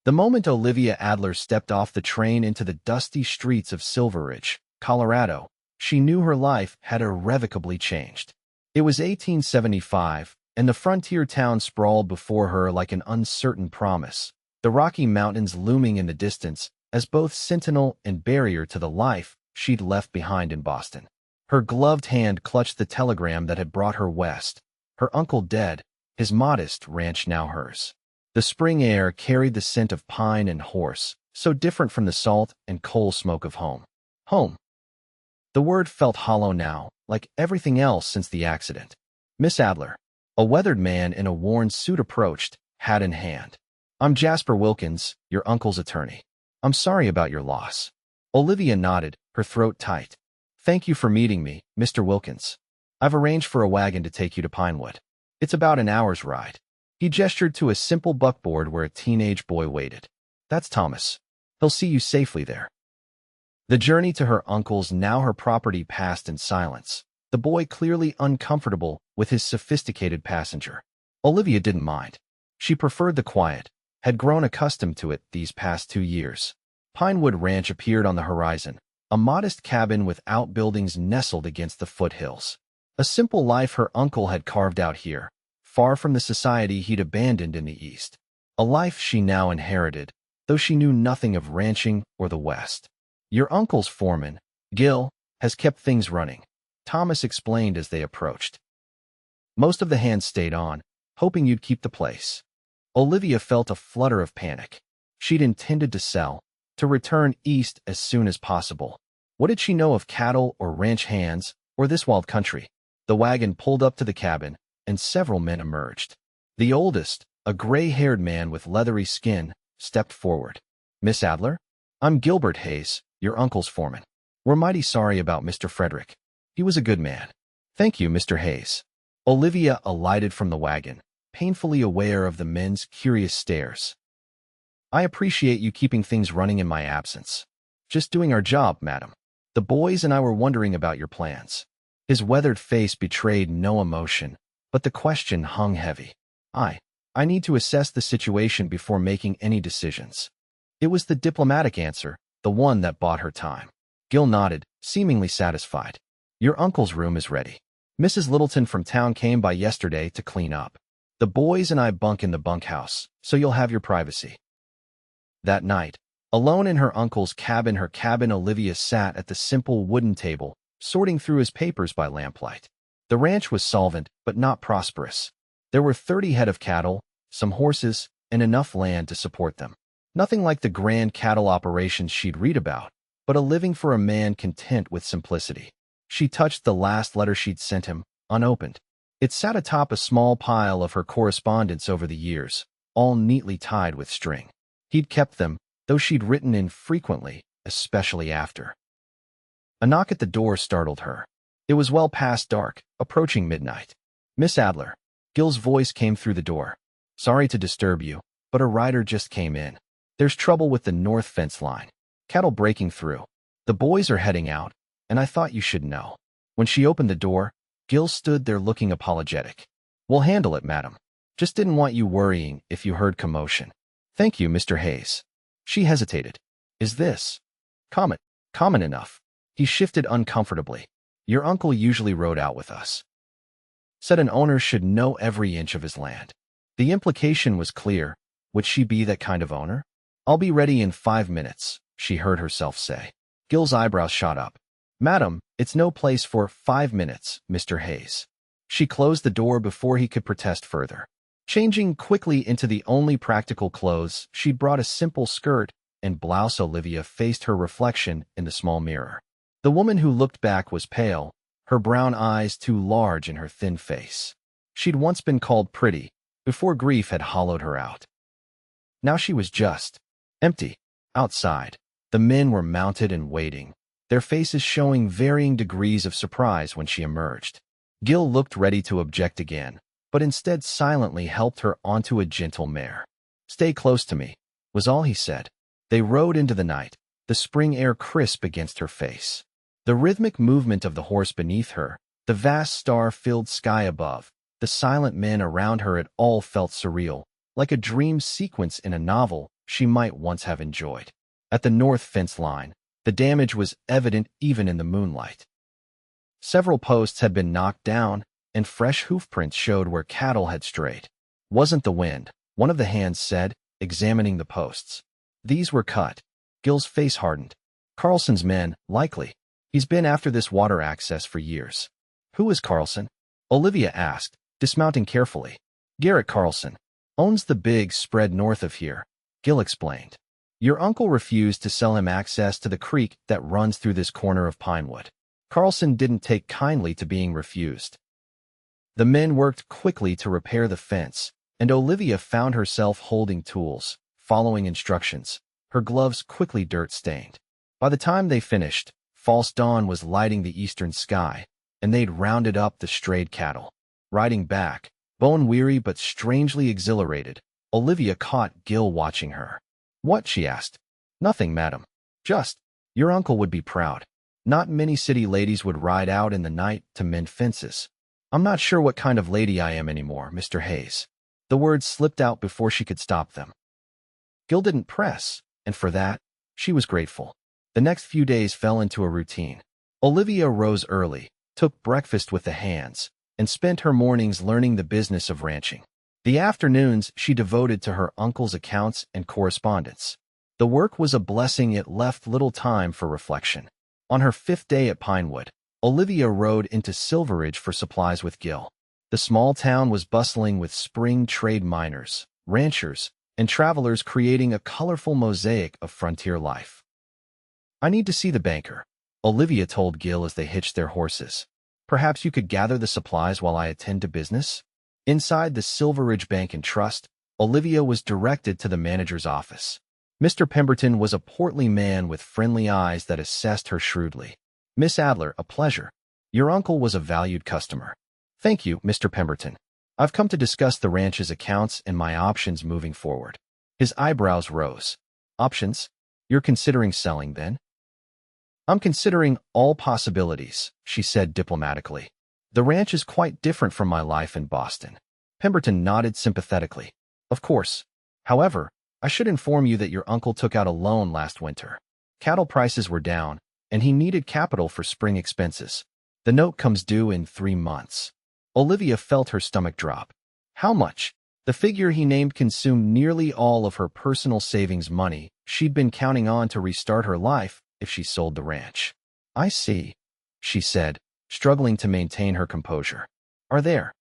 The moment Olivia Adler stepped off the train into the dusty streets of Silverridge, Colorado, she knew her life had irrevocably changed. It was 1875, and the frontier town sprawled before her like an uncertain promise, the Rocky Mountains looming in the distance as both sentinel and barrier to the life she'd left behind in Boston. Her gloved hand clutched the telegram that had brought her west. Her uncle dead, his modest ranch now hers. The spring air carried the scent of pine and horse, so different from the salt and coal smoke of home. Home. The word felt hollow now, like everything else since the accident. Miss Adler. A weathered man in a worn suit approached, hat in hand. I'm Jasper Wilkins, your uncle's attorney. I'm sorry about your loss. Olivia nodded, her throat tight. Thank you for meeting me, Mr. Wilkins. I've arranged for a wagon to take you to Pinewood. It's about an hour's ride. He gestured to a simple buckboard where a teenage boy waited. That's Thomas. He'll see you safely there. The journey to her uncle's, now her property, passed in silence, the boy clearly uncomfortable with his sophisticated passenger. Olivia didn't mind. She preferred the quiet, had grown accustomed to it these past 2 years. Pinewood Ranch appeared on the horizon, a modest cabin with outbuildings nestled against the foothills. A simple life her uncle had carved out here, far from the society he'd abandoned in the East. A life she now inherited, though she knew nothing of ranching or the West. Your uncle's foreman, Gil, has kept things running, Thomas explained as they approached. Most of the hands stayed on, hoping you'd keep the place. Olivia felt a flutter of panic. She'd intended to sell, to return east as soon as possible. What did she know of cattle or ranch hands, or this wild country? The wagon pulled up to the cabin, and several men emerged. The oldest, a gray-haired man with leathery skin, stepped forward. Miss Adler? I'm Gilbert Hayes, your uncle's foreman. We're mighty sorry about Mr. Frederick. He was a good man. Thank you, Mr. Hayes. Olivia alighted from the wagon, painfully aware of the men's curious stares. I appreciate you keeping things running in my absence. Just doing our job, madam. The boys and I were wondering about your plans. His weathered face betrayed no emotion, but the question hung heavy. I need to assess the situation before making any decisions. It was the diplomatic answer, the one that bought her time. Gil nodded, seemingly satisfied. Your uncle's room is ready. Mrs. Littleton from town came by yesterday to clean up. The boys and I bunk in the bunkhouse, so you'll have your privacy. That night, alone in her uncle's cabin, Olivia sat at the simple wooden table, sorting through his papers by lamplight. The ranch was solvent, but not prosperous. There were 30 head of cattle, some horses, and enough land to support them. Nothing like the grand cattle operations she'd read about, but a living for a man content with simplicity. She touched the last letter she'd sent him, unopened. It sat atop a small pile of her correspondence over the years, all neatly tied with string. He'd kept them, though she'd written infrequently, especially after. A knock at the door startled her. It was well past dark, approaching midnight. Miss Adler. Gil's voice came through the door. Sorry to disturb you, but a rider just came in. There's trouble with the north fence line. Cattle breaking through. The boys are heading out, and I thought you should know. When she opened the door, Gil stood there looking apologetic. We'll handle it, madam. Just didn't want you worrying if you heard commotion. Thank you, Mr. Hayes. She hesitated. Is this common enough? He shifted uncomfortably. Your uncle usually rode out with us. Said an owner should know every inch of his land. The implication was clear. Would she be that kind of owner? I'll be ready in 5 minutes, she heard herself say. Gil's eyebrows shot up. Madam, it's no place for 5 minutes, Mr. Hayes. She closed the door before he could protest further. Changing quickly into the only practical clothes, she'd brought a simple skirt and blouse. Olivia faced her reflection in the small mirror. The woman who looked back was pale, her brown eyes too large in her thin face. She'd once been called pretty, before grief had hollowed her out. Now she was just empty. Outside, the men were mounted and waiting, their faces showing varying degrees of surprise when she emerged. Gil looked ready to object again, but instead silently helped her onto a gentle mare. Stay close to me, was all he said. They rode into the night, the spring air crisp against her face. The rhythmic movement of the horse beneath her, the vast star-filled sky above, the silent men around her, it all felt surreal, like a dream sequence in a novel she might once have enjoyed. At the north fence line, the damage was evident even in the moonlight. Several posts had been knocked down, and fresh hoofprints showed where cattle had strayed. Wasn't the wind, one of the hands said, examining the posts. These were cut. Gil's face hardened. Carlson's men, likely. He's been after this water access for years. Who is Carlson? Olivia asked, dismounting carefully. Garrett Carlson. Owns the big spread north of here, Gil explained. Your uncle refused to sell him access to the creek that runs through this corner of Pinewood. Carlson didn't take kindly to being refused. The men worked quickly to repair the fence, and Olivia found herself holding tools, following instructions, her gloves quickly dirt-stained. By the time they finished, false dawn was lighting the eastern sky, and they'd rounded up the strayed cattle. Riding back, bone-weary but strangely exhilarated, Olivia caught Gil watching her. What? She asked. Nothing, madam. Just, your uncle would be proud. Not many city ladies would ride out in the night to mend fences. I'm not sure what kind of lady I am anymore, Mr. Hayes. The words slipped out before she could stop them. Gil didn't press, and for that, she was grateful. The next few days fell into a routine. Olivia rose early, took breakfast with the hands, and spent her mornings learning the business of ranching. The afternoons she devoted to her uncle's accounts and correspondence. The work was a blessing. It left little time for reflection. On her 5th day at Pinewood, Olivia rode into Silverridge for supplies with Gil. The small town was bustling with spring trade miners, ranchers, and travelers, creating a colorful mosaic of frontier life. I need to see the banker, Olivia told Gil as they hitched their horses. Perhaps you could gather the supplies while I attend to business? Inside the Silverridge Bank and Trust, Olivia was directed to the manager's office. Mr. Pemberton was a portly man with friendly eyes that assessed her shrewdly. Miss Adler, a pleasure. Your uncle was a valued customer. Thank you, Mr. Pemberton. I've come to discuss the ranch's accounts and my options moving forward. His eyebrows rose. Options? You're considering selling, then? I'm considering all possibilities, she said diplomatically. The ranch is quite different from my life in Boston. Pemberton nodded sympathetically. Of course. However, I should inform you that your uncle took out a loan last winter. Cattle prices were down, and he needed capital for spring expenses. The note comes due in 3 months. Olivia felt her stomach drop. How much? The figure he named consumed nearly all of her personal savings money she'd been counting on to restart her life if she sold the ranch. I see, she said, struggling to maintain her composure. Are there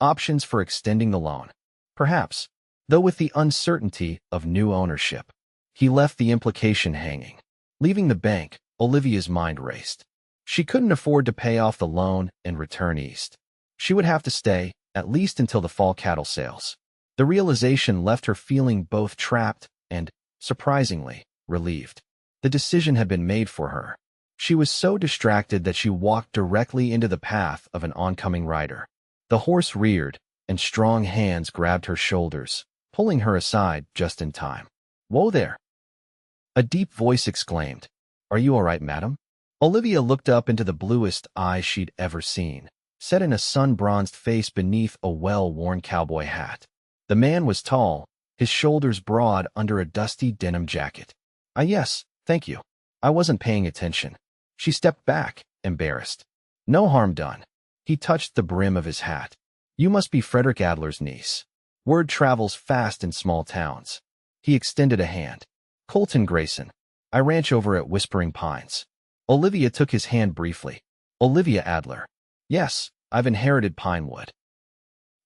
options for extending the loan? Perhaps, though with the uncertainty of new ownership. He left the implication hanging. Leaving the bank, Olivia's mind raced. She couldn't afford to pay off the loan and return east. She would have to stay, at least until the fall cattle sales. The realization left her feeling both trapped and, surprisingly, relieved. The decision had been made for her. She was so distracted that she walked directly into the path of an oncoming rider. The horse reared, and strong hands grabbed her shoulders, pulling her aside just in time. Whoa there! A deep voice exclaimed. Are you all right, madam? Olivia looked up into the bluest eyes she'd ever seen, set in a sun-bronzed face beneath a well-worn cowboy hat. The man was tall, his shoulders broad under a dusty denim jacket. Yes, thank you. I wasn't paying attention. She stepped back, embarrassed. No harm done. He touched the brim of his hat. You must be Frederick Adler's niece. Word travels fast in small towns. He extended a hand. Colton Grayson. I ranch over at Whispering Pines. Olivia took his hand briefly. Olivia Adler. Yes, I've inherited Pinewood.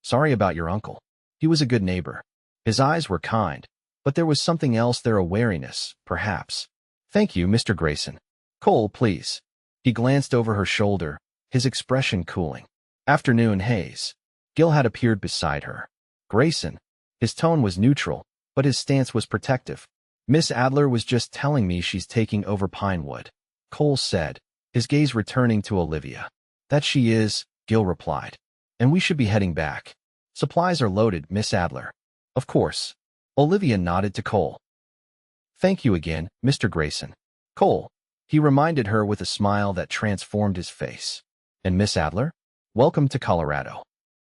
Sorry about your uncle. He was a good neighbor. His eyes were kind, but there was something else there, a wariness, perhaps. Thank you, Mr. Grayson. Cole, please. He glanced over her shoulder, his expression cooling. Afternoon, Hayes. Gil had appeared beside her. Grayson. His tone was neutral, but his stance was protective. Miss Adler was just telling me she's taking over Pinewood, Cole said, his gaze returning to Olivia. That she is, Gil replied. And we should be heading back. Supplies are loaded, Miss Adler. Of course. Olivia nodded to Cole. Thank you again, Mr. Grayson. Cole. He reminded her with a smile that transformed his face. And Miss Adler? Welcome to Colorado.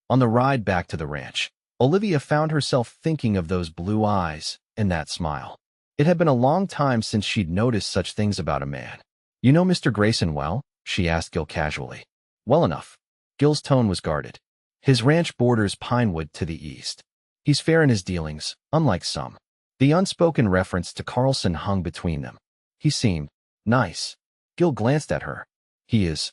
On the ride back to the ranch, Olivia found herself thinking of those blue eyes in that smile. It had been a long time since she'd noticed such things about a man. "You know Mr. Grayson well?" she asked Gil casually. "Well enough." Gil's tone was guarded. "His ranch borders Pinewood to the east. He's fair in his dealings, unlike some." The unspoken reference to Carlson hung between them. "He seemed nice." Gil glanced at her. "He is.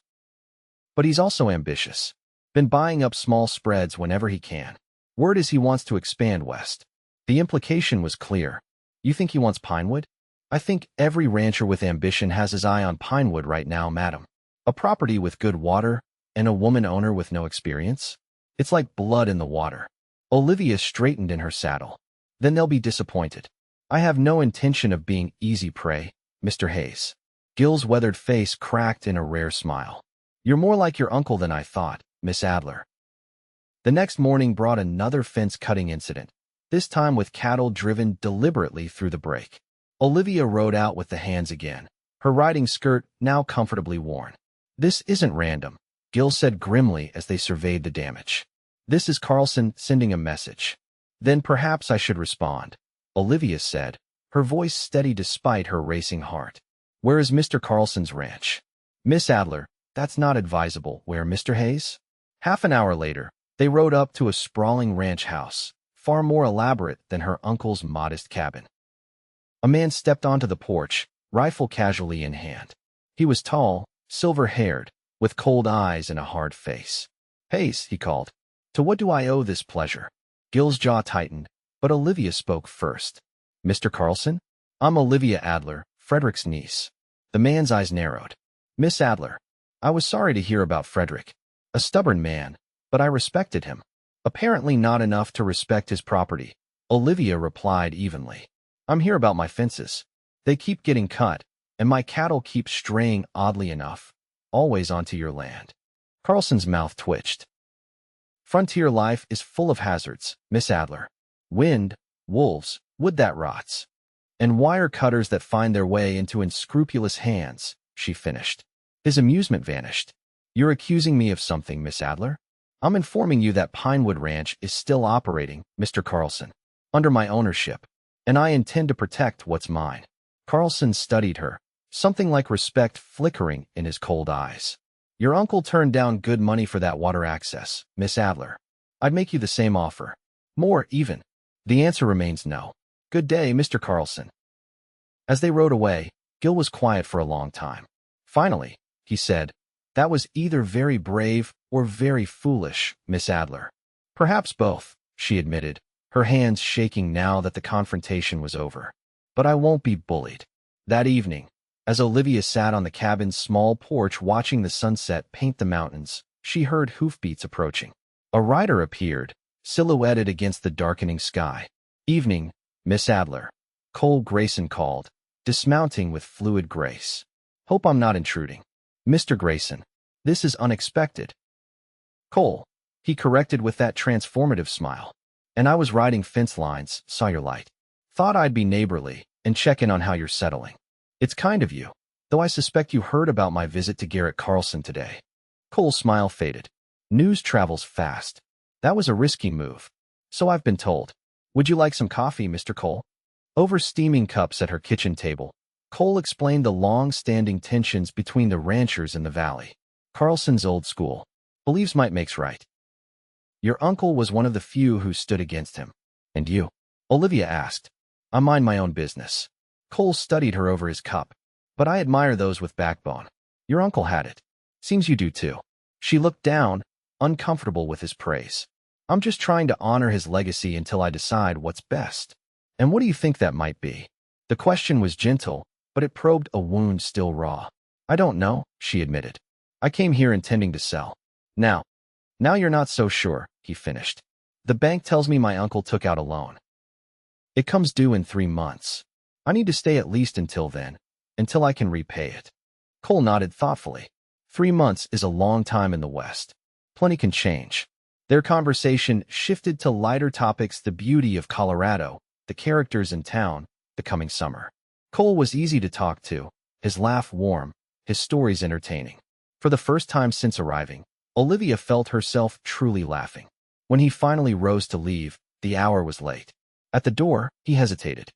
But he's also ambitious. Been buying up small spreads whenever he can. Word is he wants to expand west." The implication was clear. "You think he wants Pinewood?" "I think every rancher with ambition has his eye on Pinewood right now, madam. A property with good water and a woman owner with no experience. It's like blood in the water." Olivia straightened in her saddle. "Then they'll be disappointed. I have no intention of being easy prey, Mr. Hayes." Gil's weathered face cracked in a rare smile. "You're more like your uncle than I thought, Miss Adler." The next morning brought another fence-cutting incident, this time with cattle driven deliberately through the break. Olivia rode out with the hands again, her riding skirt now comfortably worn. "This isn't random," Gil said grimly as they surveyed the damage. "This is Carlson sending a message." "Then perhaps I should respond," Olivia said, her voice steady despite her racing heart. "Where is Mr. Carlson's ranch?" "Miss Adler, that's not advisable. Where, Mr. Hayes?" Half an hour later, they rode up to a sprawling ranch house, far more elaborate than her uncle's modest cabin. A man stepped onto the porch, rifle casually in hand. He was tall, silver-haired, with cold eyes and a hard face. "Hayes," he called. "To what do I owe this pleasure?" Gil's jaw tightened, but Olivia spoke first. "Mr. Carlson? I'm Olivia Adler, Frederick's niece." The man's eyes narrowed. "Miss Adler, I was sorry to hear about Frederick. A stubborn man, but I respected him." "Apparently not enough to respect his property," Olivia replied evenly. "I'm here about my fences. They keep getting cut, and my cattle keep straying oddly enough, always onto your land." Carlson's mouth twitched. "Frontier life is full of hazards, Miss Adler. Wind, wolves, wood that rots, and wire cutters that find their way into unscrupulous hands," she finished. His amusement vanished. "You're accusing me of something, Miss Adler?" "I'm informing you that Pinewood Ranch is still operating, Mr. Carlson, under my ownership, and I intend to protect what's mine." Carlson studied her, something like respect flickering in his cold eyes. "Your uncle turned down good money for that water access, Miss Adler. I'd make you the same offer. More, even." "The answer remains no." "Good day, Mr. Carlson." As they rode away, Gil was quiet for a long time. Finally, he said, "That was either very brave or very foolish, Miss Adler." "Perhaps both," she admitted, her hands shaking now that the confrontation was over. "But I won't be bullied." That evening, as Olivia sat on the cabin's small porch watching the sunset paint the mountains, she heard hoofbeats approaching. A rider appeared, silhouetted against the darkening sky. "Evening, Miss Adler," Cole Grayson called, dismounting with fluid grace. "Hope I'm not intruding." "Mr. Grayson, this is unexpected." "Cole," he corrected with that transformative smile. "And I was riding fence lines, saw your light. Thought I'd be neighborly and check in on how you're settling." "It's kind of you, though I suspect you heard about my visit to Garrett Carlson today." Cole's smile faded. "News travels fast. That was a risky move. So I've been told. Would you like some coffee, Mr. Cole?" Over steaming cups at her kitchen table, Cole explained the long-standing tensions between the ranchers in the valley. "Carlson's old school. Believes might makes right. Your uncle was one of the few who stood against him." "And you?" Olivia asked. "I mind my own business." Cole studied her over his cup. "But I admire those with backbone. Your uncle had it. Seems you do too." She looked down, uncomfortable with his praise. "I'm just trying to honor his legacy until I decide what's best." "And what do you think that might be?" The question was gentle, but it probed a wound still raw. "I don't know," she admitted. "I came here intending to sell." Now you're not so sure," he finished. "The bank tells me my uncle took out a loan. It comes due in 3 months. I need to stay at least until then, until I can repay it." Cole nodded thoughtfully. 3 months is a long time in the West. Plenty can change. Their conversation shifted to lighter topics: the beauty of Colorado, the characters in town, the coming summer. Cole was easy to talk to, his laugh warm, his stories entertaining. For the first time since arriving, Olivia felt herself truly laughing. When he finally rose to leave, the hour was late. At the door, he hesitated.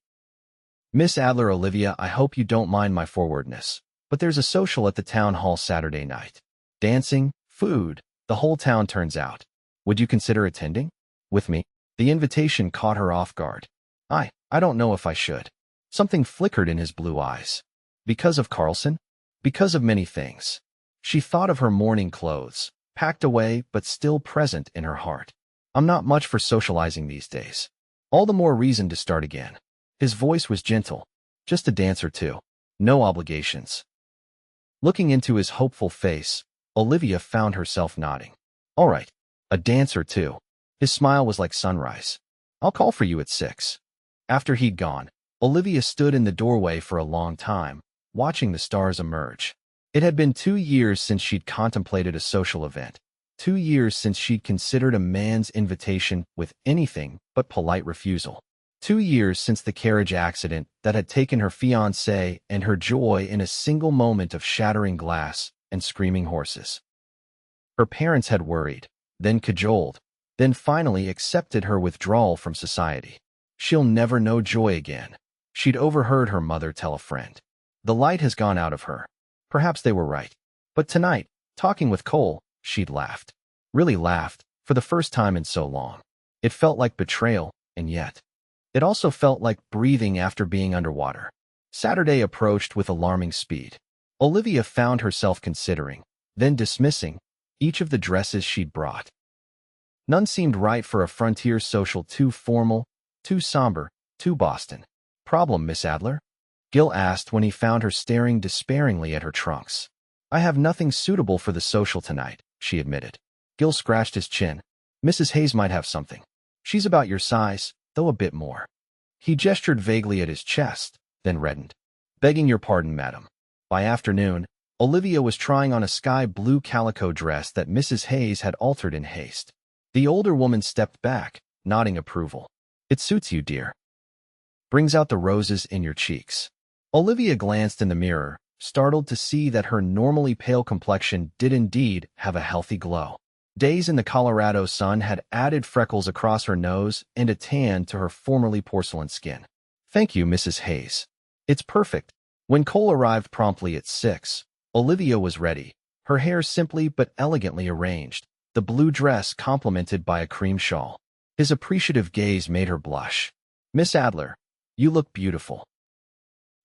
Miss Adler, Olivia, I hope you don't mind my forwardness, but there's a social at the town hall Saturday night. Dancing, food, the whole town turns out. Would you consider attending? With me? The invitation caught her off guard. I don't know if I should. Something flickered in his blue eyes. Because of Carlson? Because of many things. She thought of her mourning clothes, packed away but still present in her heart. I'm not much for socializing these days. All the more reason to start again. His voice was gentle. Just a dance or two. No obligations. Looking into his hopeful face, Olivia found herself nodding. All right, a dance or two. His smile was like sunrise. I'll call for you at 6. After he'd gone, Olivia stood in the doorway for a long time, watching the stars emerge. It had been 2 years since she'd contemplated a social event. 2 years since she'd considered a man's invitation with anything but polite refusal. 2 years since the carriage accident that had taken her fiancé and her joy in a single moment of shattering glass and screaming horses. Her parents had worried, then cajoled, then finally accepted her withdrawal from society. She'll never know joy again. She'd overheard her mother tell a friend. The light has gone out of her. Perhaps they were right. But tonight, talking with Cole, she'd laughed. Really laughed, for the first time in so long. It felt like betrayal, and yet it also felt like breathing after being underwater. Saturday approached with alarming speed. Olivia found herself considering, then dismissing, each of the dresses she'd brought. None seemed right for a frontier social, too formal, too somber, too Boston. Problem, Miss Adler? Gil asked when he found her staring despairingly at her trunks. I have nothing suitable for the social tonight, she admitted. Gil scratched his chin. Mrs. Hayes might have something. She's about your size, though a bit more. He gestured vaguely at his chest, then reddened. Begging your pardon, madam. By afternoon, Olivia was trying on a sky-blue calico dress that Mrs. Hayes had altered in haste. The older woman stepped back, nodding approval. It suits you, dear. Brings out the roses in your cheeks. Olivia glanced in the mirror, startled to see that her normally pale complexion did indeed have a healthy glow. Days in the Colorado sun had added freckles across her nose and a tan to her formerly porcelain skin. Thank you, Mrs. Hayes. It's perfect. When Cole arrived promptly at 6, Olivia was ready, her hair simply but elegantly arranged, the blue dress complemented by a cream shawl. His appreciative gaze made her blush. Miss Adler, you look beautiful.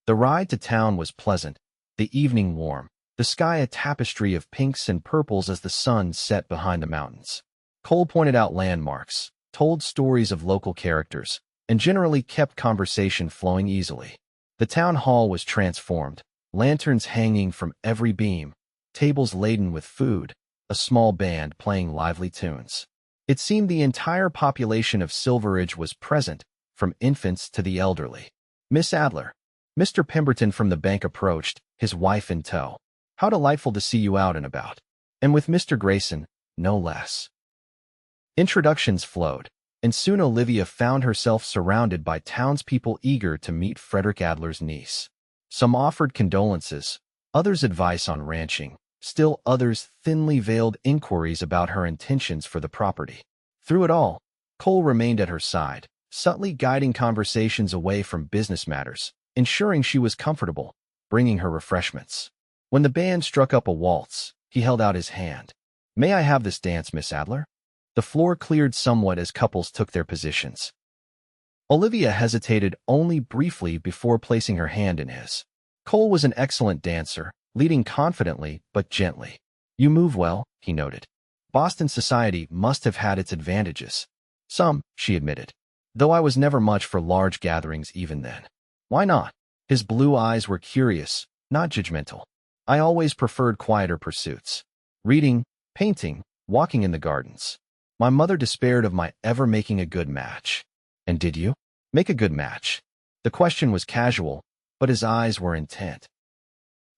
The ride to town was pleasant, the evening warm, the sky a tapestry of pinks and purples as the sun set behind the mountains. Cole pointed out landmarks, told stories of local characters, and generally kept conversation flowing easily. The town hall was transformed, lanterns hanging from every beam, tables laden with food, a small band playing lively tunes. It seemed the entire population of Silverridge was present, from infants to the elderly. Miss Adler. Mr. Pemberton from the bank approached, his wife in tow. How delightful to see you out and about. And with Mr. Grayson, no less. Introductions flowed, and soon Olivia found herself surrounded by townspeople eager to meet Frederick Adler's niece. Some offered condolences, others advice on ranching, still others thinly veiled inquiries about her intentions for the property. Through it all, Cole remained at her side, subtly guiding conversations away from business matters, ensuring she was comfortable, bringing her refreshments. When the band struck up a waltz, he held out his hand. May I have this dance, Miss Adler? The floor cleared somewhat as couples took their positions. Olivia hesitated only briefly before placing her hand in his. Cole was an excellent dancer, leading confidently but gently. You move well, he noted. Boston society must have had its advantages. Some, she admitted, though I was never much for large gatherings even then. Why not? His blue eyes were curious, not judgmental. I always preferred quieter pursuits. Reading, painting, walking in the gardens. My mother despaired of my ever making a good match. And did you? Make a good match? The question was casual, but his eyes were intent.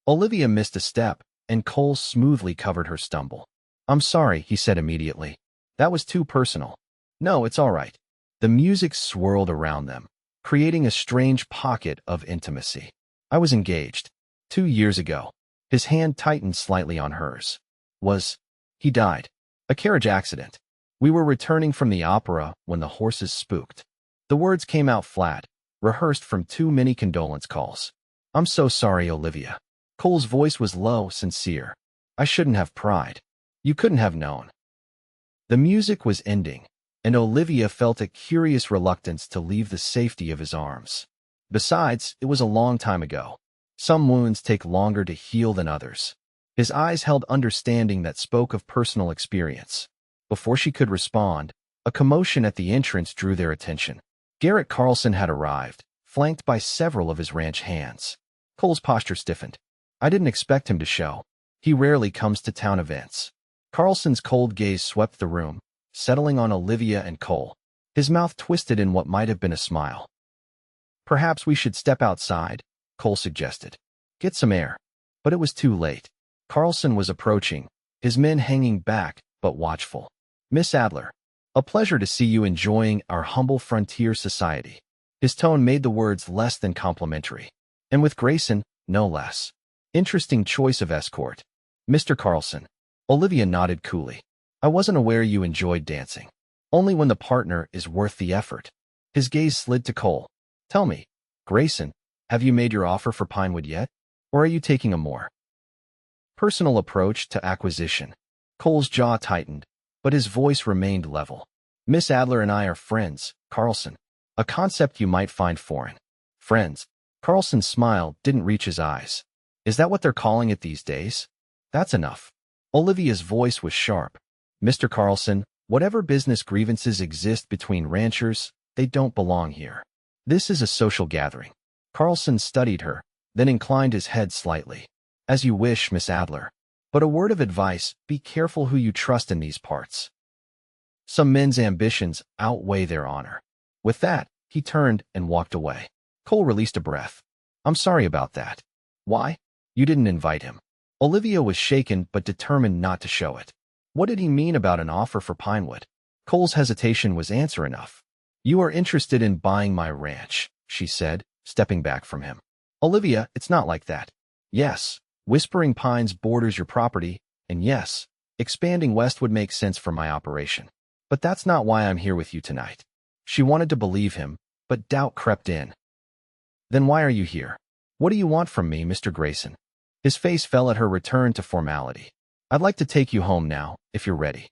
Olivia missed a step, and Cole smoothly covered her stumble. I'm sorry, he said immediately. That was too personal. No, it's all right. The music swirled around them, creating a strange pocket of intimacy. I was engaged. 2 years ago. His hand tightened slightly on hers. He died. A carriage accident. We were returning from the opera when the horses spooked. The words came out flat, rehearsed from too many condolence calls. I'm so sorry, Olivia. Cole's voice was low, sincere. I shouldn't have pried. You couldn't have known. The music was ending, and Olivia felt a curious reluctance to leave the safety of his arms. Besides, it was a long time ago. Some wounds take longer to heal than others. His eyes held understanding that spoke of personal experience. Before she could respond, a commotion at the entrance drew their attention. Garrett Carlson had arrived, flanked by several of his ranch hands. Cole's posture stiffened. I didn't expect him to show. He rarely comes to town events. Carlson's cold gaze swept the room, settling on Olivia and Cole. His mouth twisted in what might have been a smile. Perhaps we should step outside, Cole suggested. Get some air. But it was too late. Carlson was approaching, his men hanging back, but watchful. Miss Adler, a pleasure to see you enjoying our humble frontier society. His tone made the words less than complimentary. And with Grayson, no less. Interesting choice of escort. Mr. Carlson. Olivia nodded coolly. I wasn't aware you enjoyed dancing. Only when the partner is worth the effort. His gaze slid to Cole. Tell me, Grayson, have you made your offer for Pinewood yet? Or are you taking a more personal approach to acquisition? Cole's jaw tightened, but his voice remained level. Miss Adler and I are friends, Carlson. A concept you might find foreign. Friends. Carlson's smile didn't reach his eyes. Is that what they're calling it these days? That's enough. Olivia's voice was sharp. Mr. Carlson, whatever business grievances exist between ranchers, they don't belong here. This is a social gathering. Carlson studied her, then inclined his head slightly. As you wish, Miss Adler. But a word of advice, be careful who you trust in these parts. Some men's ambitions outweigh their honor. With that, he turned and walked away. Cole released a breath. I'm sorry about that. Why? You didn't invite him. Olivia was shaken but determined not to show it. What did he mean about an offer for Pinewood? Cole's hesitation was answer enough. You are interested in buying my ranch, she said, stepping back from him. Olivia, it's not like that. Yes, Whispering Pines borders your property, and yes, expanding west would make sense for my operation. But that's not why I'm here with you tonight. She wanted to believe him, but doubt crept in. Then why are you here? What do you want from me, Mr. Grayson? His face fell at her return to formality. I'd like to take you home now, if you're ready.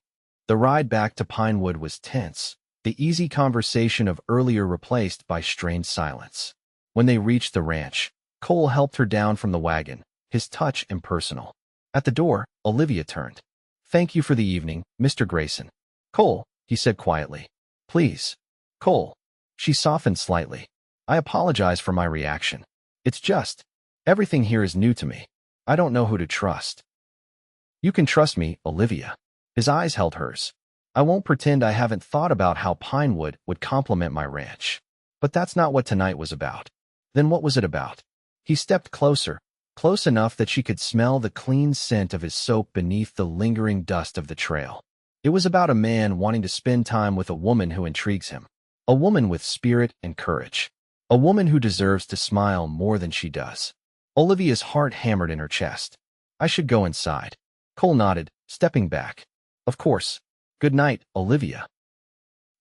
The ride back to Pinewood was tense, the easy conversation of earlier replaced by strained silence. When they reached the ranch, Cole helped her down from the wagon, his touch impersonal. At the door, Olivia turned. Thank you for the evening, Mr. Grayson. Cole, he said quietly. Please. Cole. She softened slightly. I apologize for my reaction. It's just, everything here is new to me. I don't know who to trust. You can trust me, Olivia. His eyes held hers. I won't pretend I haven't thought about how Pinewood would complement my ranch. But that's not what tonight was about. Then what was it about? He stepped closer, close enough that she could smell the clean scent of his soap beneath the lingering dust of the trail. It was about a man wanting to spend time with a woman who intrigues him. A woman with spirit and courage. A woman who deserves to smile more than she does. Olivia's heart hammered in her chest. I should go inside. Cole nodded, stepping back. Of course. Good night, Olivia.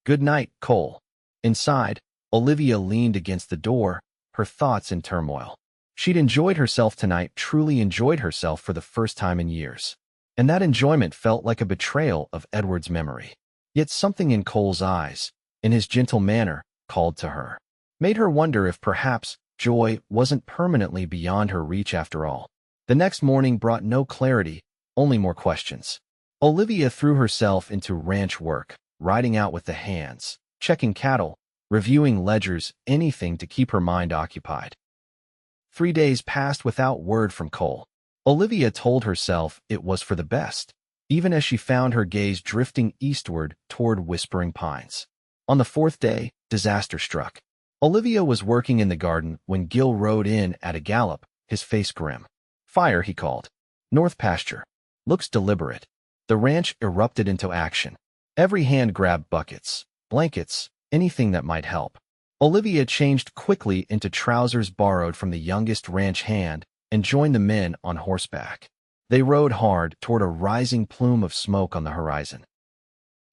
Good night, Cole. Inside, Olivia leaned against the door, her thoughts in turmoil. She'd enjoyed herself tonight, truly enjoyed herself for the first time in years. And that enjoyment felt like a betrayal of Edward's memory. Yet something in Cole's eyes, in his gentle manner, called to her. Made her wonder if perhaps joy wasn't permanently beyond her reach after all. The next morning brought no clarity, only more questions. Olivia threw herself into ranch work, riding out with the hands, checking cattle, reviewing ledgers, anything to keep her mind occupied. 3 days passed without word from Cole. Olivia told herself it was for the best, even as she found her gaze drifting eastward toward Whispering Pines. On the 4th day, disaster struck. Olivia was working in the garden when Gil rode in at a gallop, his face grim. Fire, he called. North pasture. Looks deliberate. The ranch erupted into action. Every hand grabbed buckets, blankets, anything that might help. Olivia changed quickly into trousers borrowed from the youngest ranch hand and joined the men on horseback. They rode hard toward a rising plume of smoke on the horizon.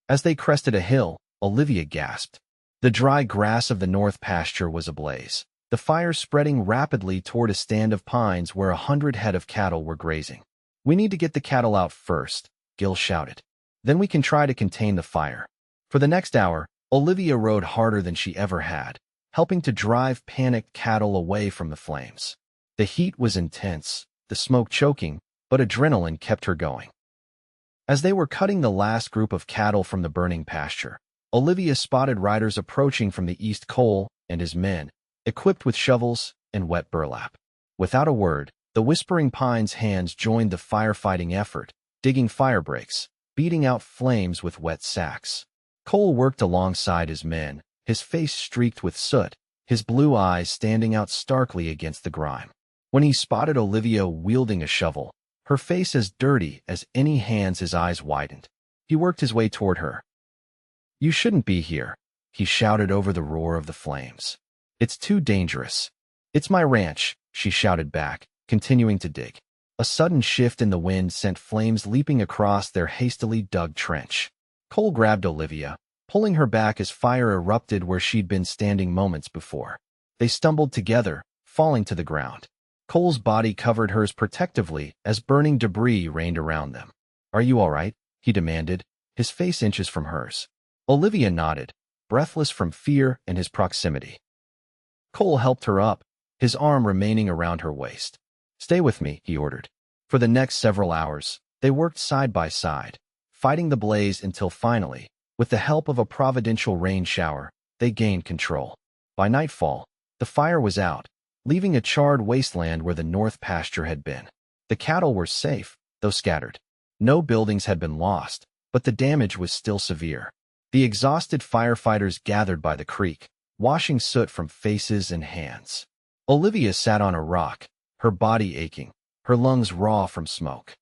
As they crested a hill, Olivia gasped. The dry grass of the north pasture was ablaze, the fire spreading rapidly toward a stand of pines where 100 head of cattle were grazing. "We need to get the cattle out first," Gil shouted. "Then we can try to contain the fire." For the next hour, Olivia rode harder than she ever had, helping to drive panicked cattle away from the flames. The heat was intense, the smoke choking, but adrenaline kept her going. As they were cutting the last group of cattle from the burning pasture, Olivia spotted riders approaching from the east. Cole and his men, equipped with shovels and wet burlap. Without a word, the Whispering Pines' hands joined the firefighting effort, digging fire breaks, beating out flames with wet sacks. Cole worked alongside his men, his face streaked with soot, his blue eyes standing out starkly against the grime. When he spotted Olivia wielding a shovel, her face as dirty as any hands, his eyes widened. He worked his way toward her. "You shouldn't be here," he shouted over the roar of the flames. "It's too dangerous." "It's my ranch," she shouted back, continuing to dig. A sudden shift in the wind sent flames leaping across their hastily dug trench. Cole grabbed Olivia, pulling her back as fire erupted where she'd been standing moments before. They stumbled together, falling to the ground. Cole's body covered hers protectively as burning debris rained around them. "Are you all right?" he demanded, his face inches from hers. Olivia nodded, breathless from fear and his proximity. Cole helped her up, his arm remaining around her waist. "Stay with me," he ordered. For the next several hours, they worked side by side, fighting the blaze until finally, with the help of a providential rain shower, they gained control. By nightfall, the fire was out, leaving a charred wasteland where the north pasture had been. The cattle were safe, though scattered. No buildings had been lost, but the damage was still severe. The exhausted firefighters gathered by the creek, washing soot from faces and hands. Olivia sat on a rock, her body aching, her lungs raw from smoke.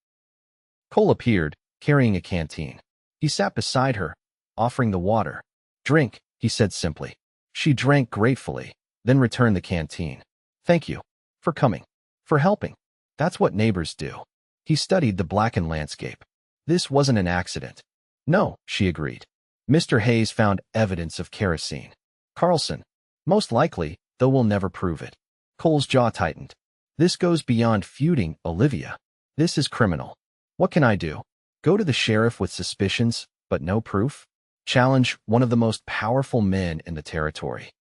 Cole appeared, carrying a canteen. He sat beside her, offering the water. "Drink," he said simply. She drank gratefully, then returned the canteen. "Thank you. For coming. For helping. That's what neighbors do." He studied the blackened landscape. "This wasn't an accident." "No," she agreed. "Mr. Hayes found evidence of kerosene. Carlson. Most likely, though we'll never prove it." Cole's jaw tightened. "This goes beyond feuding, Olivia. This is criminal. What can I do? Go to the sheriff with suspicions, but no proof? Challenge one of the most powerful men in the territory?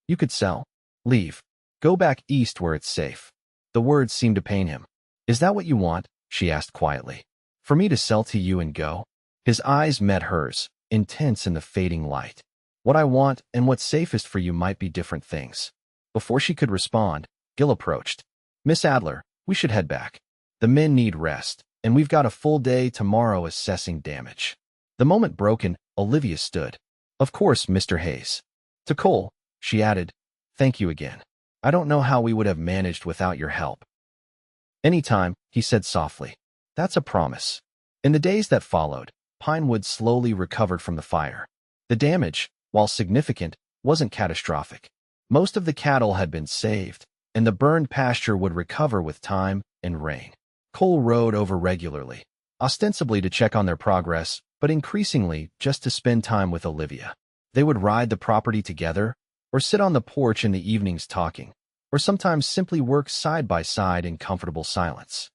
You could sell. Leave. Go back east where it's safe." The words seemed to pain him. "Is that what you want?" she asked quietly. "For me to sell to you and go?" His eyes met hers, intense in the fading light. "What I want and what's safest for you might be different things." Before she could respond, Gil approached. "Miss Adler, we should head back. The men need rest, and we've got a full day tomorrow assessing damage." The moment broken, Olivia stood. "Of course, Mr. Hayes." To Cole, she added, "Thank you again. I don't know how we would have managed without your help." "Anytime," he said softly. "That's a promise." In the days that followed, Pinewood slowly recovered from the fire. The damage, while significant, wasn't catastrophic. Most of the cattle had been saved, and the burned pasture would recover with time and rain. Cole rode over regularly, ostensibly to check on their progress, but increasingly just to spend time with Olivia. They would ride the property together, or sit on the porch in the evenings talking, or sometimes simply work side by side in comfortable silence.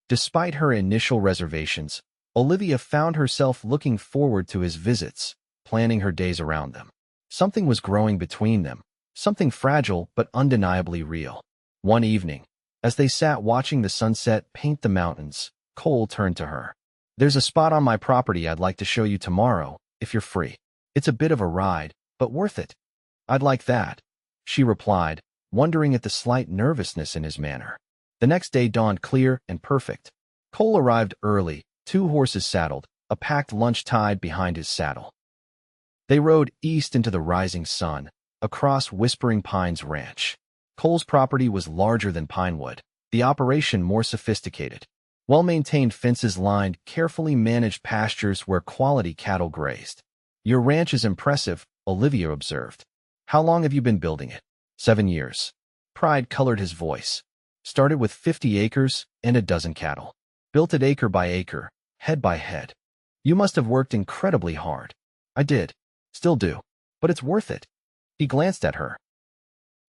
Despite her initial reservations, Olivia found herself looking forward to his visits, planning her days around them. Something was growing between them, something fragile but undeniably real. One evening, as they sat watching the sunset paint the mountains, Cole turned to her. "There's a spot on my property I'd like to show you tomorrow, if you're free. It's a bit of a ride, but worth it." "I'd like that," she replied, wondering at the slight nervousness in his manner. The next day dawned clear and perfect. Cole arrived early, 2 horses saddled, a packed lunch tied behind his saddle. They rode east into the rising sun, across Whispering Pines Ranch. Cole's property was larger than Pinewood, the operation more sophisticated. Well-maintained fences lined carefully managed pastures where quality cattle grazed. "Your ranch is impressive," Olivia observed. "How long have you been building it?" 7 years. Pride colored his voice. "Started with 50 acres and a dozen cattle. Built it acre by acre, head by head. You must have worked incredibly hard." "I did. Still do." But it's worth it. He glanced at her.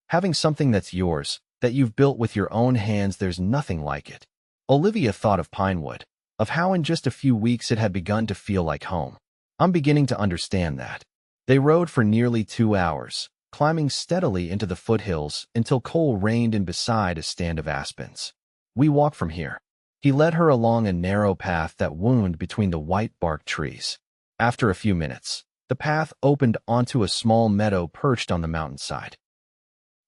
Having something that's yours, that you've built with your own hands, there's nothing like it. Olivia thought of Pinewood, of how in just a few weeks it had begun to feel like home. I'm beginning to understand that. They rode for nearly 2 hours, climbing steadily into the foothills until Cole reined in beside a stand of aspens. We walk from here. He led her along a narrow path that wound between the white-barked trees. After a few minutes, the path opened onto a small meadow perched on the mountainside.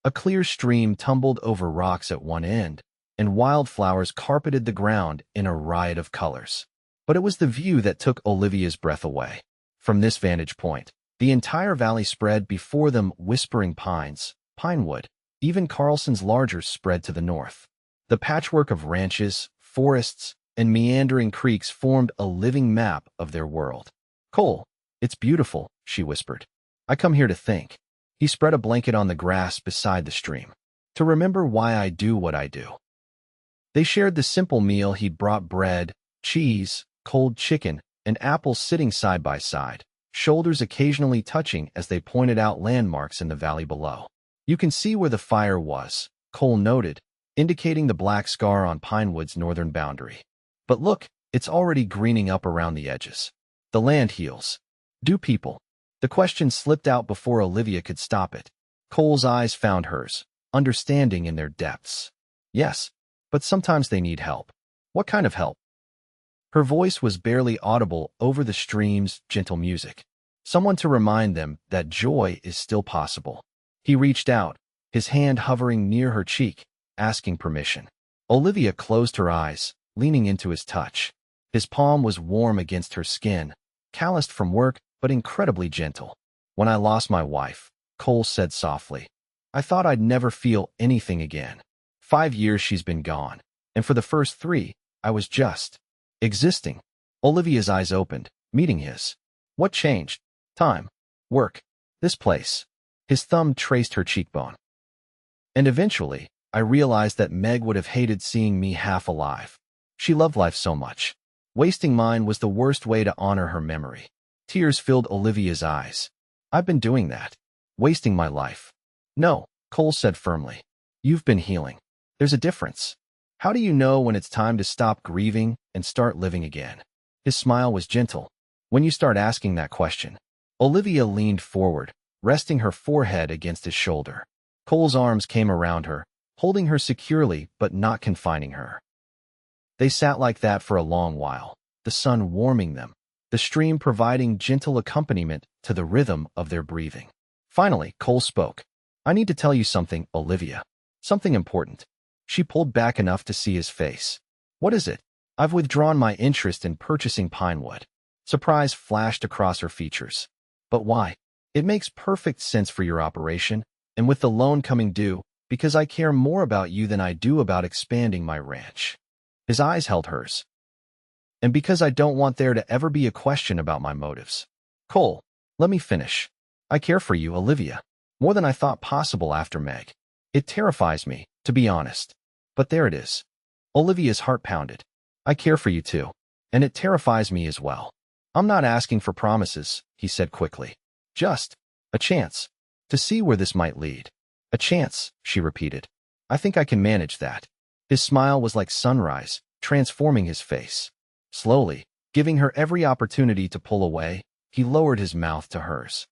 A clear stream tumbled over rocks at one end, and wildflowers carpeted the ground in a riot of colors. But it was the view that took Olivia's breath away. From this vantage point, the entire valley spread before them, whispering pines, Pinewood, even Carlson's larger spread to the north. The patchwork of ranches, forests, and meandering creeks formed a living map of their world. Cole, it's beautiful, she whispered. I come here to think. He spread a blanket on the grass beside the stream. To remember why I do what I do. They shared the simple meal he'd brought: bread, cheese, cold chicken, and apples, sitting side by side, shoulders occasionally touching as they pointed out landmarks in the valley below. You can see where the fire was, Cole noted, indicating the black scar on Pinewood's northern boundary. But look, it's already greening up around the edges. The land heals. Do people? The question slipped out before Olivia could stop it. Cole's eyes found hers, understanding in their depths. Yes, but sometimes they need help. What kind of help? Her voice was barely audible over the stream's gentle music. Someone to remind them that joy is still possible. He reached out, his hand hovering near her cheek, asking permission. Olivia closed her eyes, leaning into his touch. His palm was warm against her skin, calloused from work, but incredibly gentle. When I lost my wife, Cole said softly, I thought I'd never feel anything again. 5 years she's been gone, and for the first 3, I was just existing. Olivia's eyes opened, meeting his. What changed? Time, work, this place. His thumb traced her cheekbone. And eventually, I realized that Meg would have hated seeing me half alive. She loved life so much. Wasting mine was the worst way to honor her memory. Tears filled Olivia's eyes. I've been doing that. Wasting my life. No, Cole said firmly. You've been healing. There's a difference. How do you know when it's time to stop grieving and start living again? His smile was gentle. When you start asking that question. Olivia leaned forward, resting her forehead against his shoulder. Cole's arms came around her, holding her securely but not confining her. They sat like that for a long while, the sun warming them, the stream providing gentle accompaniment to the rhythm of their breathing. Finally, Cole spoke. I need to tell you something, Olivia. Something important. She pulled back enough to see his face. What is it? I've withdrawn my interest in purchasing Pinewood. Surprise flashed across her features. But why? It makes perfect sense for your operation, and with the loan coming due, because I care more about you than I do about expanding my ranch. His eyes held hers. And because I don't want there to ever be a question about my motives. Cole, let me finish. I care for you, Olivia, more than I thought possible after Meg. It terrifies me, to be honest. But there it is. Olivia's heart pounded. I care for you too, and it terrifies me as well. I'm not asking for promises, he said quickly. Just a chance to see where this might lead. A chance, she repeated. I think I can manage that. His smile was like sunrise, transforming his face. Slowly, giving her every opportunity to pull away, he lowered his mouth to hers.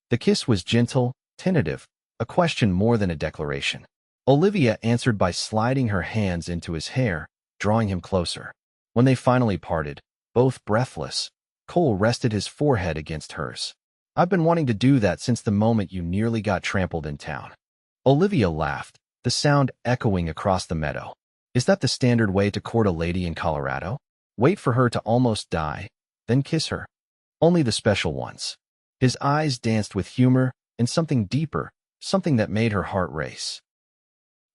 The kiss was gentle, tentative, a question more than a declaration. Olivia answered by sliding her hands into his hair, drawing him closer. When they finally parted, both breathless, Cole rested his forehead against hers. I've been wanting to do that since the moment you nearly got trampled in town. Olivia laughed, the sound echoing across the meadow. Is that the standard way to court a lady in Colorado? Wait for her to almost die, then kiss her? Only the special ones. His eyes danced with humor and something deeper, something that made her heart race.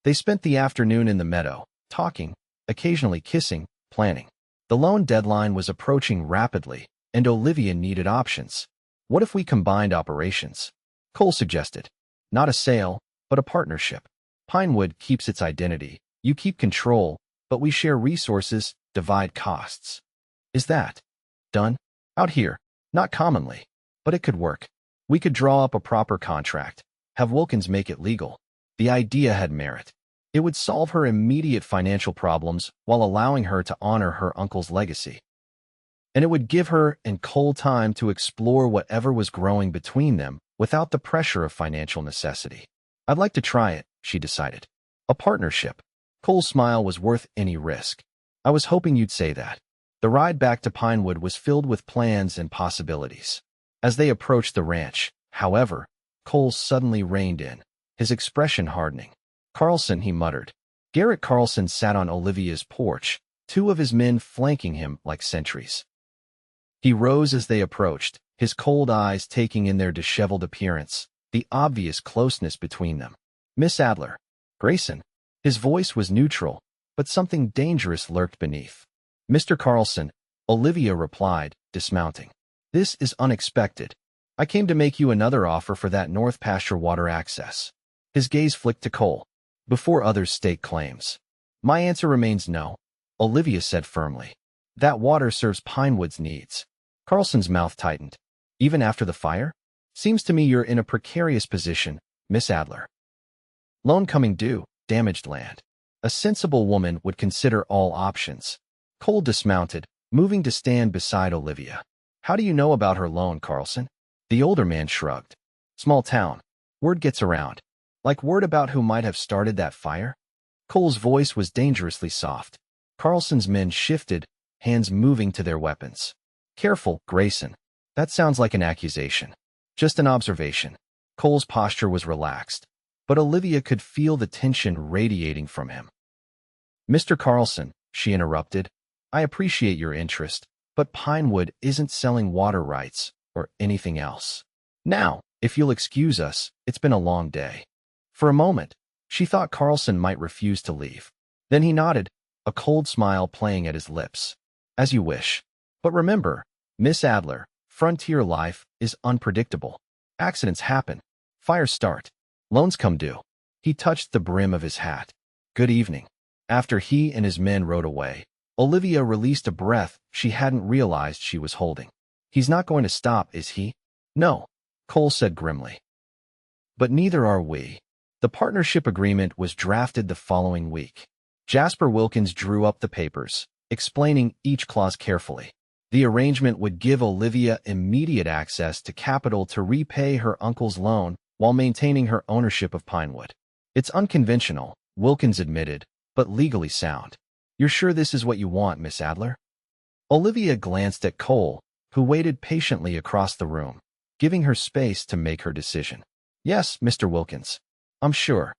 They spent the afternoon in the meadow, talking, occasionally kissing, planning. The loan deadline was approaching rapidly, and Olivia needed options. What if we combined operations? Cole suggested. Not a sale, but a partnership. Pinewood keeps its identity, you keep control, but we share resources, divide costs. Is that done? Out here, not commonly, but it could work. We could draw up a proper contract, have Wilkins make it legal. The idea had merit. It would solve her immediate financial problems while allowing her to honor her uncle's legacy. And it would give her and Cole time to explore whatever was growing between them without the pressure of financial necessity. I'd like to try it, she decided. A partnership. Cole's smile was worth any risk. I was hoping you'd say that. The ride back to Pinewood was filled with plans and possibilities. As they approached the ranch, however, Cole suddenly reined in, his expression hardening. Carlson, he muttered. Garrett Carlson sat on Olivia's porch, two of his men flanking him like sentries. He rose as they approached, his cold eyes taking in their disheveled appearance, the obvious closeness between them. Miss Adler. Grayson. His voice was neutral, but something dangerous lurked beneath. Mr. Carlson, Olivia replied, dismounting. This is unexpected. I came to make you another offer for that north pasture water access. His gaze flicked to Cole. Before others stake claims. My answer remains no, Olivia said firmly. That water serves Pinewood's needs. Carlson's mouth tightened. Even after the fire? Seems to me you're in a precarious position, Miss Adler. Loan coming due, damaged land. A sensible woman would consider all options. Cole dismounted, moving to stand beside Olivia. How do you know about her loan, Carlson? The older man shrugged. Small town. Word gets around. Like word about who might have started that fire? Cole's voice was dangerously soft. Carlson's men shifted, hands moving to their weapons. Careful, Grayson. That sounds like an accusation. Just an observation. Cole's posture was relaxed, but Olivia could feel the tension radiating from him. Mr. Carlson, she interrupted, I appreciate your interest, but Pinewood isn't selling water rights or anything else. Now, if you'll excuse us, it's been a long day. For a moment, she thought Carlson might refuse to leave. Then he nodded, a cold smile playing at his lips. As you wish. But remember, Miss Adler, frontier life is unpredictable. Accidents happen. Fires start. Loans come due. He touched the brim of his hat. Good evening. After he and his men rode away, Olivia released a breath she hadn't realized she was holding. He's not going to stop, is he? No, Cole said grimly. But neither are we. The partnership agreement was drafted the following week. Jasper Wilkins drew up the papers, explaining each clause carefully. The arrangement would give Olivia immediate access to capital to repay her uncle's loan while maintaining her ownership of Pinewood. It's unconventional, Wilkins admitted, but legally sound. You're sure this is what you want, Miss Adler? Olivia glanced at Cole, who waited patiently across the room, giving her space to make her decision. Yes, Mr. Wilkins. I'm sure.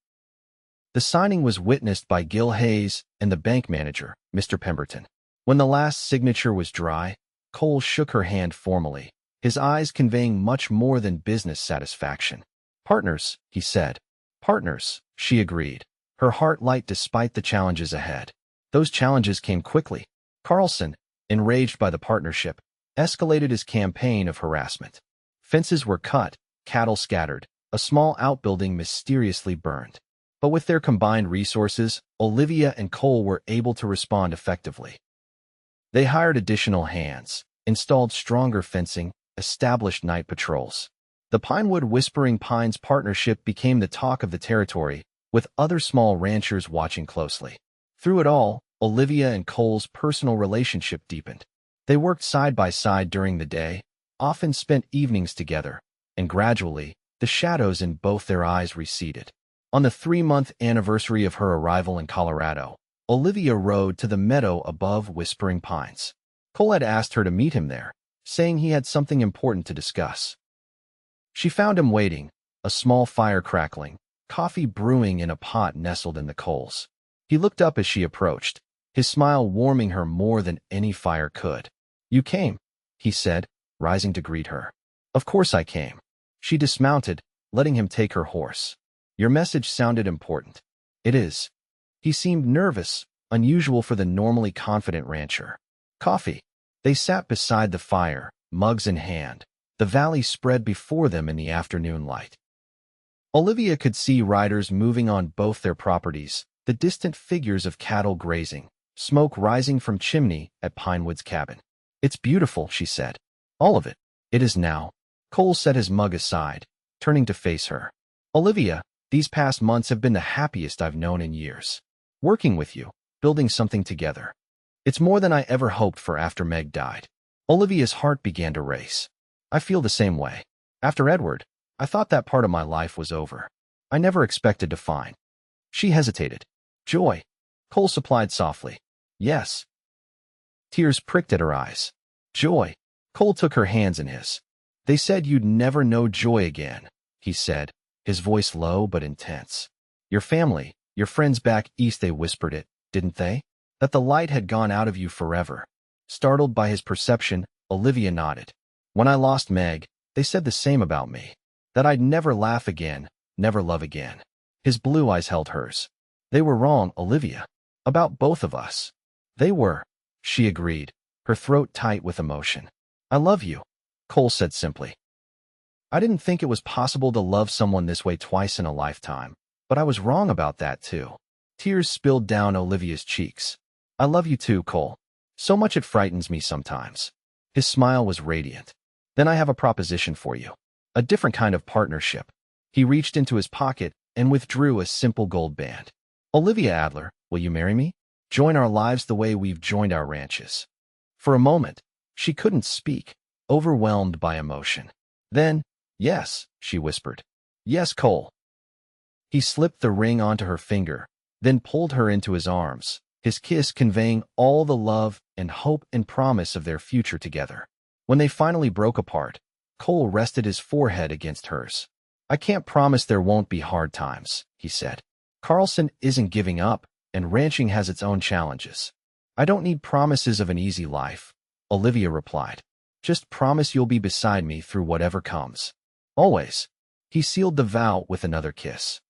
The signing was witnessed by Gil Hayes and the bank manager, Mr. Pemberton. When the last signature was dry, Cole shook her hand formally, his eyes conveying much more than business satisfaction. Partners, he said. Partners, she agreed, her heart light despite the challenges ahead. Those challenges came quickly. Carlson, enraged by the partnership, escalated his campaign of harassment. Fences were cut, cattle scattered, a small outbuilding mysteriously burned. But with their combined resources, Olivia and Cole were able to respond effectively. They hired additional hands, installed stronger fencing, established night patrols. The Pinewood Whispering Pines partnership became the talk of the territory, with other small ranchers watching closely. Through it all, Olivia and Cole's personal relationship deepened. They worked side by side during the day, often spent evenings together, and gradually, the shadows in both their eyes receded. On the 3-month anniversary of her arrival in Colorado, Olivia rode to the meadow above Whispering Pines. Cole had asked her to meet him there, saying he had something important to discuss. She found him waiting, a small fire crackling, coffee brewing in a pot nestled in the coals. He looked up as she approached, his smile warming her more than any fire could. You came, he said, rising to greet her. Of course I came. She dismounted, letting him take her horse. Your message sounded important. It is. He seemed nervous, unusual for the normally confident rancher. Coffee. They sat beside the fire, mugs in hand, the valley spread before them in the afternoon light. Olivia could see riders moving on both their properties, the distant figures of cattle grazing, smoke rising from chimney at Pinewood's cabin. It's beautiful, she said. All of it. It is now. Cole set his mug aside, turning to face her. Olivia, these past months have been the happiest I've known in years. Working with you, building something together. It's more than I ever hoped for after Meg died. Olivia's heart began to race. I feel the same way. After Edward, I thought that part of my life was over. I never expected to find. She hesitated. Joy. Cole supplied softly. Yes. Tears pricked at her eyes. Joy. Cole took her hands in his. They said you'd never know joy again, he said, his voice low but intense. Your family, your friends back east, they whispered it, didn't they? That the light had gone out of you forever. Startled by his perception, Olivia nodded. When I lost Meg, they said the same about me. That I'd never laugh again, never love again. His blue eyes held hers. They were wrong, Olivia. About both of us. They were, she agreed, her throat tight with emotion. I love you, Cole said simply. I didn't think it was possible to love someone this way twice in a lifetime, but I was wrong about that too. Tears spilled down Olivia's cheeks. I love you too, Cole. So much it frightens me sometimes. His smile was radiant. Then I have a proposition for you. A different kind of partnership. He reached into his pocket and withdrew a simple gold band. Olivia Adler, will you marry me? Join our lives the way we've joined our ranches. For a moment, she couldn't speak, overwhelmed by emotion. Then, yes, she whispered. Yes, Cole. He slipped the ring onto her finger, then pulled her into his arms, his kiss conveying all the love and hope and promise of their future together. When they finally broke apart, Cole rested his forehead against hers. I can't promise there won't be hard times, he said. Carlson isn't giving up, and ranching has its own challenges. I don't need promises of an easy life, Olivia replied. Just promise you'll be beside me through whatever comes. Always. He sealed the vow with another kiss.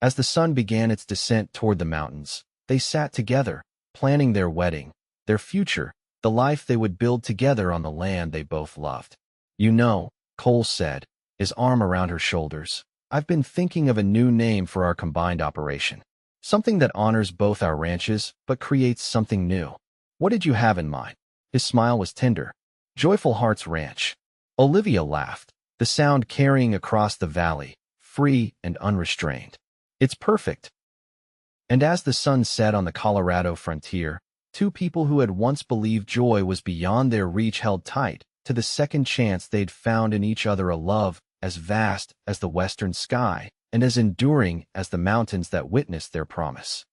As the sun began its descent toward the mountains, they sat together, planning their wedding, their future, the life they would build together on the land they both loved. You know, Cole said, his arm around her shoulders, I've been thinking of a new name for our combined operation. Something that honors both our ranches, but creates something new. What did you have in mind? His smile was tender. Joyful Hearts Ranch. Olivia laughed, the sound carrying across the valley, free and unrestrained. It's perfect. And as the sun set on the Colorado frontier, two people who had once believed joy was beyond their reach held tight to the second chance they'd found in each other, a love as vast as the western sky and as enduring as the mountains that witnessed their promise.